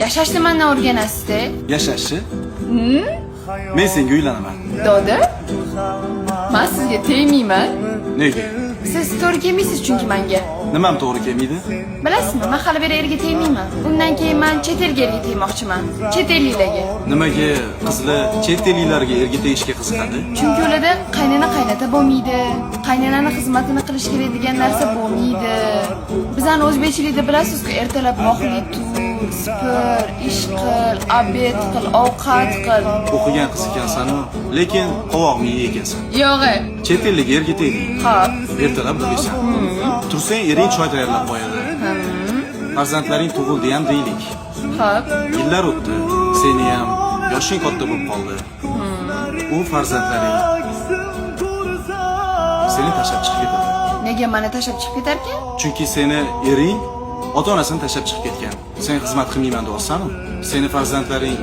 Yashashni mendan o'rganasiz-da. Yashashni? Men senga uylanaman. Doda? Men sizga tegmayman. Nega? Siz to'g'ri kelmaysiz chunki menga. Nimam to'g'ri kelmaydi? Bilasizmi, men hali beri erga tegmayman. Undan keyin men chet elga erga tegmoqchiman. Chet elliklarga. Nimaga qizlar chet elliklarga erga tegishga qiziqadi? Chunki ularda qaynona qaynota bo'lmaydi. Qaynonani xizmatini qilish kerak degan narsa bo'lmaydi. Bizani o'zbekchilikda bilasizku, ertalab mohli tur, spir, ish qil, obed qil, ovqat qil. O'qigan qiz ekansan-ku, lekin qovoq miya ekansan. Yo'g'i. Chet ellik erga tegding. Xo'p. Ertalab bo'lasan. Tursang ering choy tayyorlab qo'yadi. Farzandlaring tug'ildi ham deylik. Xo'p. Yillar o'tdi, seni ham yoshing katta bo'lib qoldi. U farzandlaring seni tashlab chiqib ketadi. Nega meni tashlab chiqib ketarkan? Chunki seni ering ota-onasini tashlab chiqib ketgan. Sen xizmat qilmayman deyapsan-ku. Seni farzandlaring,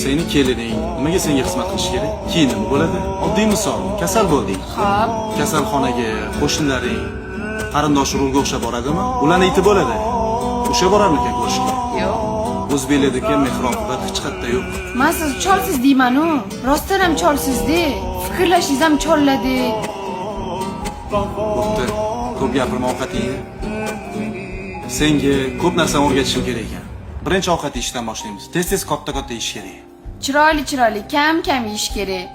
seni kelining nimaga senga xizmat qilish kerak? Keyin nima bo'ladi? Oddiy misol, kasal bo'lding. Xo'p. Kasalxonaga qo'shnilaring, qarindosh urug'ga o'xshab boradimi? Ularni aytib bo'ladi. O'sha borarmikan ko'rishga? Yo'q. O'zbeklardagi mehr-oqibat hech qayerda yo'q. Men siz cholsiz deyman-ku. Rostdan ham cholsiz-da. Fikrlashingiz ham cholladi. Bo'pti. Ko'p gapirma ovqat yeydi. Senga ko'p narsani o'rgatishim kerak ekan. Birinchi ovqat yeyishdan boshlaymiz. Tez-tez katta-katta yeyish kerak. Chiroyli, kam-kam yeyish kerak.